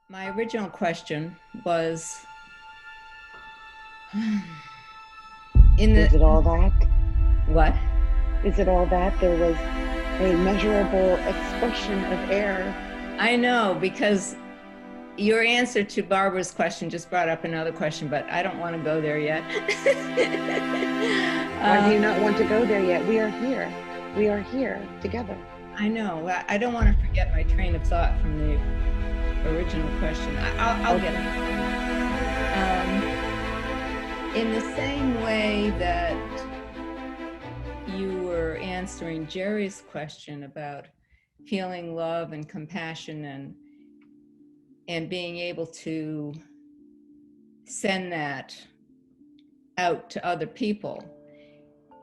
My original question was in Is it the all that? what? Is it all that? There was a measurable expression of air. I know because your answer to Barbara's question just brought up another question, but I don't want to go there yet. Why do you not want to go there yet? We are here. We are here together. I know. I don't want to forget my train of thought from the original question. I'll get it. In the same way that you were answering Jerry's question about feeling love and compassion and being able to send that out to other people,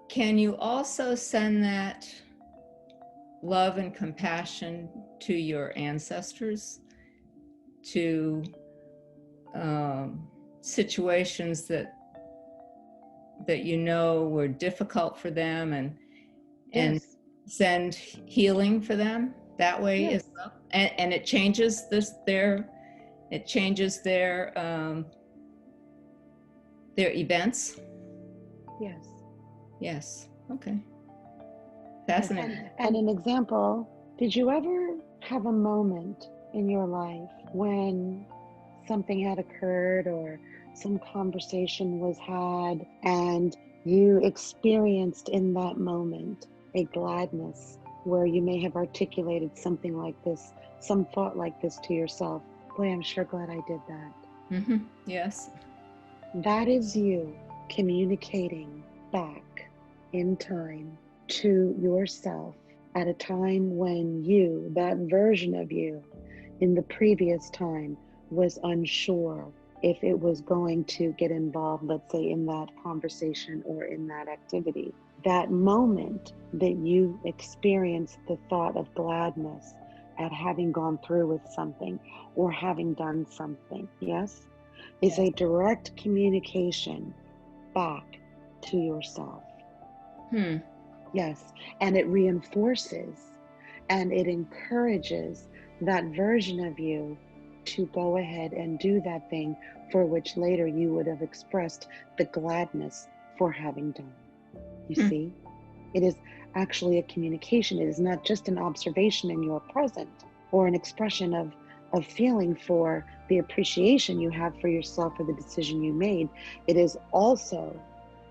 can you also send that love and compassion to your ancestors, to situations that you know were difficult for them, and Yes. send healing for them that way Yes. as well? And it changes their events. Yes. Yes. Okay. Yes. Fascinating. And an example, did you ever have a moment in your life when something had occurred or some conversation was had and you experienced in that moment a gladness where you may have articulated something like this, some thought like this to yourself? Boy, I'm sure glad I did that. Mm-hmm. Yes. That is you communicating back in time to yourself at a time when you, that version of you in the previous time, was unsure if it was going to get involved, let's say, in that conversation or in that activity. That moment that you experienced the thought of gladness at having gone through with something or having done something, yes, is Yes. a direct communication back to yourself. Hmm. Yes, and it reinforces and it encourages that version of you to go ahead and do that thing for which later you would have expressed the gladness for having done. You Hmm. see, it is actually a communication. It is not just an observation in your present or an expression of feeling for the appreciation you have for yourself or the decision you made. It is also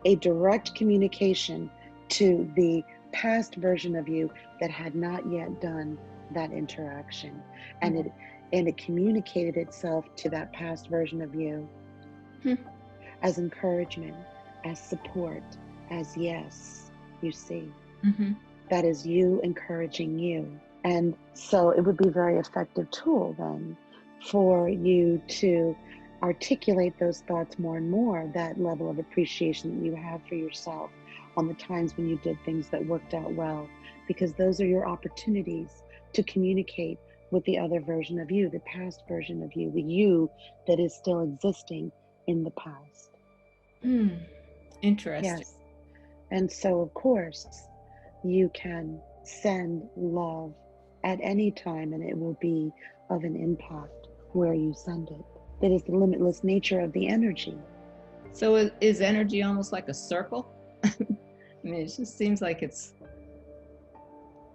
a direct communication to the past version of you that had not yet done that interaction, and Hmm. it communicated itself to that past version of you Hmm. as encouragement, as support, as yes. You see, Mm-hmm. that is you encouraging you. And so it would be a very effective tool then for you to articulate those thoughts more and more, that level of appreciation that you have for yourself on the times when you did things that worked out well, because those are your opportunities to communicate with the other version of you, the past version of you, the you that is still existing in the past. Hmm. Interesting. Yes. And so, of course, you can send love at any time and it will be of an impact where you send it. That is the limitless nature of the energy. So is energy almost like a circle? I mean, it just seems like it's It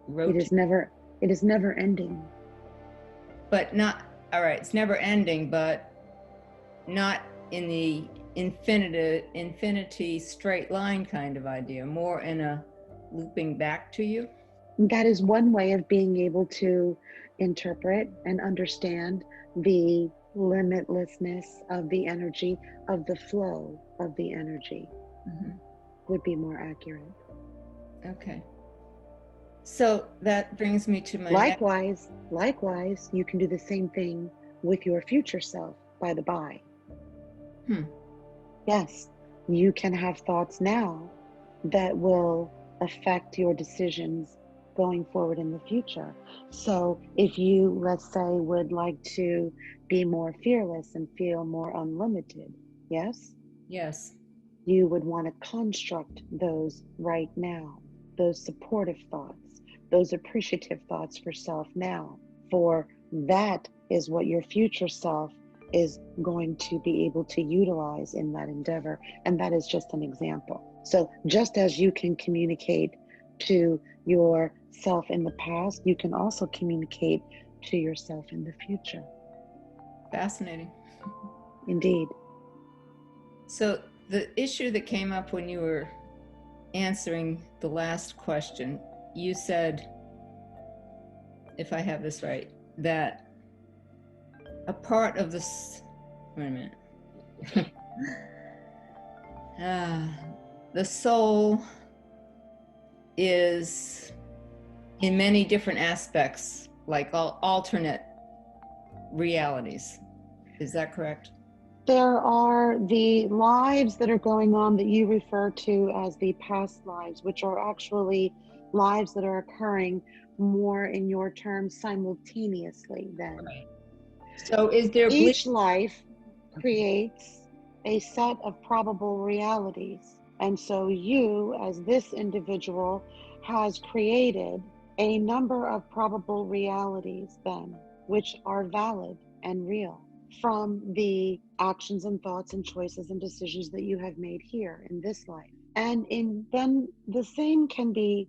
rotating, is never it is never ending. but not, all right, it's never ending, but not in the infinity straight line kind of idea, more in a looping back to you. That is one way of being able to interpret and understand the limitlessness of the energy, of the flow of the energy, Mm-hmm. would be more accurate. Okay. So that brings me to my next. Likewise, you can do the same thing with your future self, by the by. Hmm. Yes, you can have thoughts now that will affect your decisions going forward in the future. So, if you, let's say, would like to be more fearless and feel more unlimited, yes, Yes. you would want to construct those right now, those supportive thoughts, those appreciative thoughts for self now, for that is what your future self is going to be able to utilize in that endeavor. And that is just an example. So just as you can communicate to yourself in the past, you can also communicate to yourself in the future. Fascinating. Indeed. So the issue that came up when you were answering the last question, you said, if I have this right, that a part of this, wait a minute. The soul is in many different aspects, like alternate realities. Is that correct? There are the lives that are going on that you refer to as the past lives, which are actually lives that are occurring more in your terms simultaneously then. Right. So is there each life creates a set of probable realities. And so you, as this individual, has created a number of probable realities then, which are valid and real from the actions and thoughts and choices and decisions that you have made here in this life. And then the same can be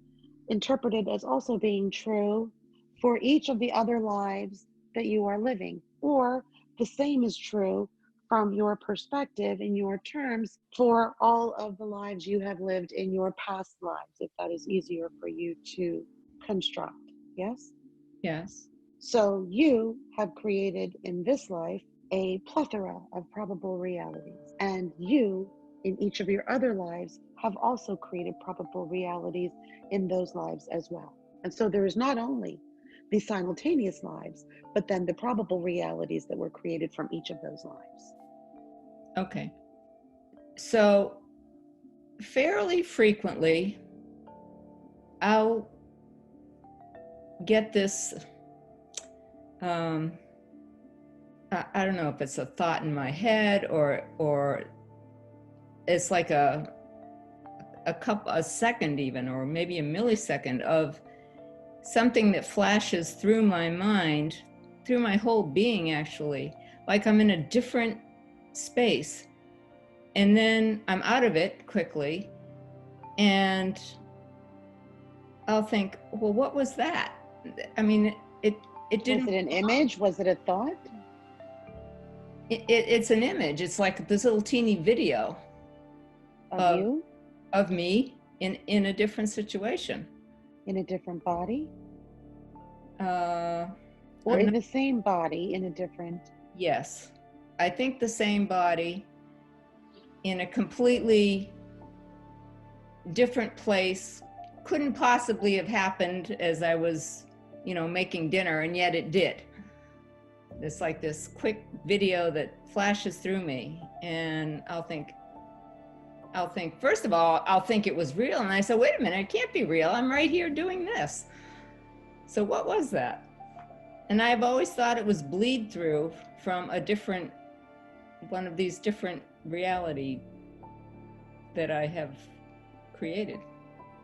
interpreted as also being true for each of the other lives that you are living, or the same is true from your perspective in your terms for all of the lives you have lived in your past lives, if that is easier for you to construct. Yes? Yes. So you have created in this life a plethora of probable realities, and you in each of your other lives have also created probable realities in those lives as well. And so there is not only the simultaneous lives, but then the probable realities that were created from each of those lives. Okay. So fairly frequently, I'll get this, I don't know if it's a thought in my head or it's like a second even, or maybe a millisecond of something that flashes through my mind, through my whole being actually, like I'm in a different space. And then I'm out of it quickly and I'll think, well, what was that? I mean, it didn't. Was it an image? Was it a thought? It's an image. It's like this little teeny video of you? Of me in a different situation. In a different body? Or in the same body in a different? Yes. I think the same body in a completely different place. Couldn't possibly have happened as I was, making dinner, and yet it did. It's like this quick video that flashes through me, and I'll think, first of all, I'll think it was real. And I said, wait a minute, it can't be real. I'm right here doing this. So what was that? And I've always thought it was bleed through from one of these different reality that I have created.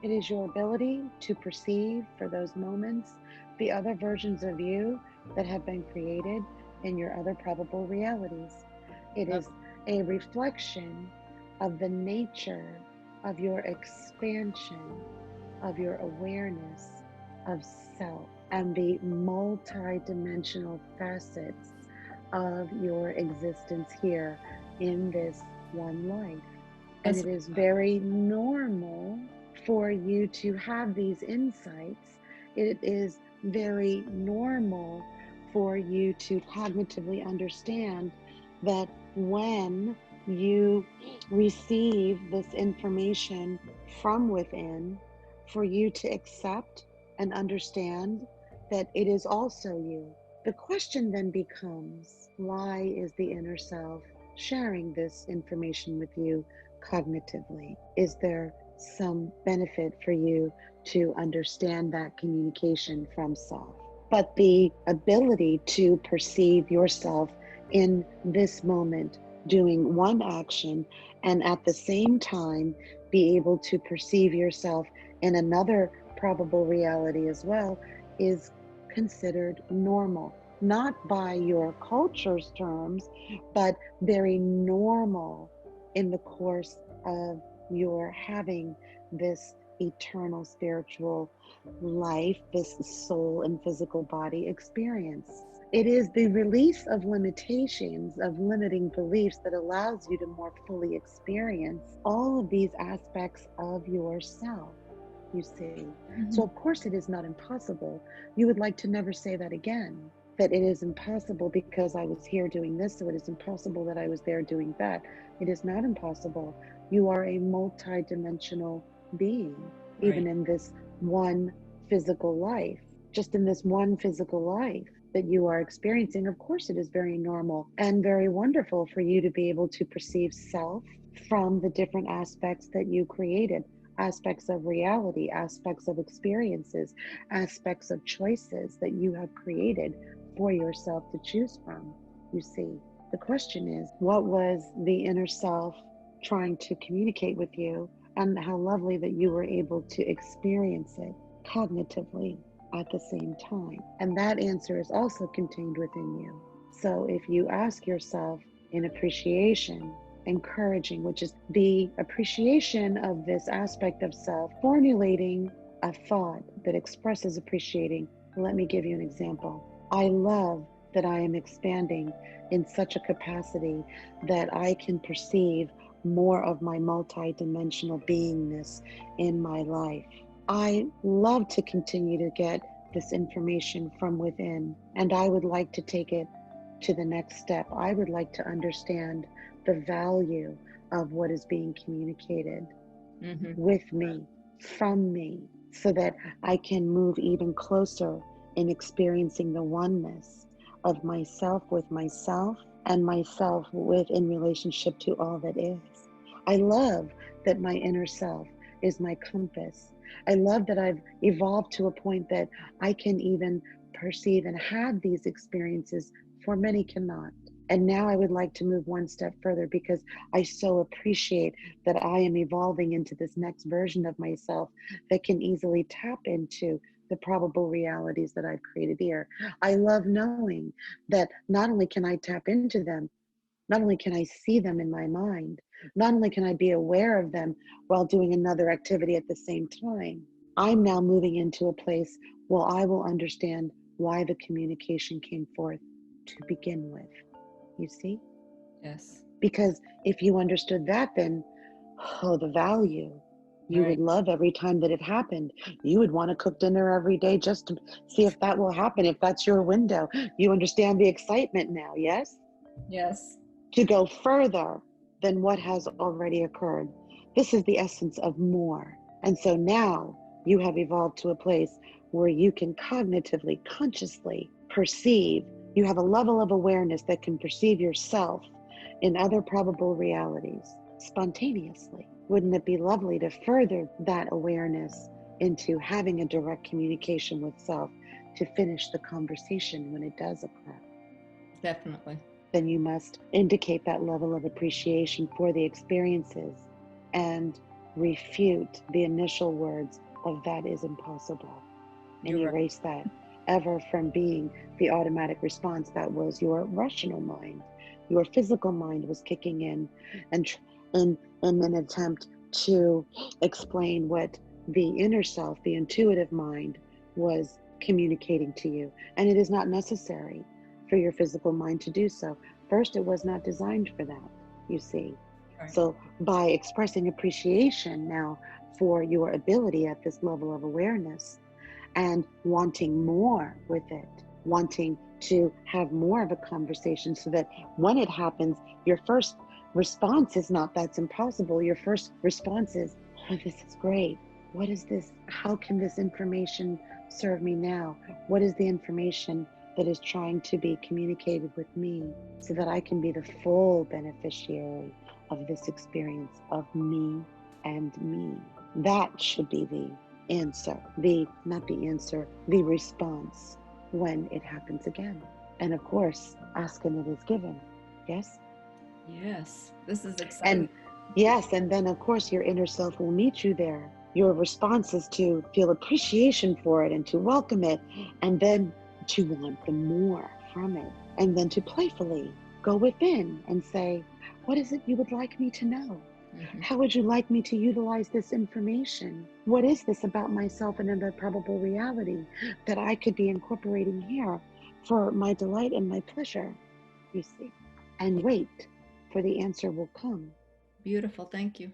It is your ability to perceive for those moments the other versions of you that have been created in your other probable realities. It is a reflection of the nature of your expansion, of your awareness of self, and the multi-dimensional facets of your existence here in this one life. And it is very normal for you to have these insights. It is very normal for you to cognitively understand that when you receive this information from within, for you to accept and understand that it is also you. The question then becomes, why is the inner self sharing this information with you cognitively? Is there some benefit for you to understand that communication from self? But the ability to perceive yourself in this moment doing one action, and at the same time be able to perceive yourself in another probable reality as well, is considered normal. not by your culture's terms, but very normal in the course of your having this eternal spiritual life, this soul and physical body experience. It is the release of limitations, of limiting beliefs, that allows you to more fully experience all of these aspects of yourself, you see. So, of course, it is not impossible. You would like to never say that again, that it is impossible because I was here doing this, so it is impossible that I was there doing that. It is not impossible. You are a multi-dimensional being, even Right. in this one physical life. Just in this one physical life that you are experiencing, of course, it is very normal and very wonderful for you to be able to perceive self from the different aspects that you created, aspects of reality, aspects of experiences, aspects of choices that you have created for yourself to choose from. You see, the question is, what was the inner self trying to communicate with you? And how lovely that you were able to experience it cognitively at the same time. And that answer is also contained within you. So if you ask yourself in appreciation, encouraging, which is the appreciation of this aspect of self, formulating a thought that expresses appreciating. Let me give you an example. I love that I am expanding in such a capacity that I can perceive more of my multi-dimensional beingness in my life. I love to continue to get this information from within, and I would like to take it to the next step. I would like to understand the value of what is being communicated with me, from me, so that I can move even closer in experiencing the oneness of myself with myself and myself with in relationship to all that is. I love that my inner self is my compass. I love that I've evolved to a point that I can even perceive and have these experiences, for many cannot. And now I would like to move one step further, because I so appreciate that I am evolving into this next version of myself that can easily tap into the probable realities that I've created here. I love knowing that not only can I tap into them, not only can I see them in my mind, not only can I be aware of them while doing another activity at the same time, I'm now moving into a place where I will understand why the communication came forth to begin with. You see? Yes. Because if you understood that, then, oh, the value. You Right. would love every time that it happened. You would want to cook dinner every day just to see if that will happen, if that's your window. You understand the excitement now, yes? Yes. To go further than what has already occurred. This is the essence of more. And so now you have evolved to a place where you can cognitively, consciously perceive. You have a level of awareness that can perceive yourself in other probable realities spontaneously. Wouldn't it be lovely to further that awareness into having a direct communication with self to finish the conversation when it does occur? Definitely. Then you must indicate that level of appreciation for the experiences and refute the initial words of "that is impossible," and You're right. erase that ever from being the automatic response. That was your rational mind. Your physical mind was kicking in and in an attempt to explain what the inner self, the intuitive mind, was communicating to you. And it is not necessary for your physical mind to do so. First, it was not designed for that, you see. Right. So by expressing appreciation now for your ability at this level of awareness and wanting more with it, wanting to have more of a conversation so that when it happens, your first response is not "that's impossible." Your first response is, "Oh, this is great. What is this? How can this information serve me now? What is the information that is trying to be communicated with me so that I can be the full beneficiary of this experience of me and me?" That should be the answer, not the answer, the response when it happens again. And of course, ask and it is given. Yes? Yes. This is exciting. And yes, and then of course your inner self will meet you there. Your response is to feel appreciation for it and to welcome it, and then to want the more from it. And then to playfully go within and say, what is it you would like me to know? How would you like me to utilize this information? What is this about myself and other probable reality that I could be incorporating here for my delight and my pleasure? You see, and wait, for the answer will come. Beautiful. Thank you.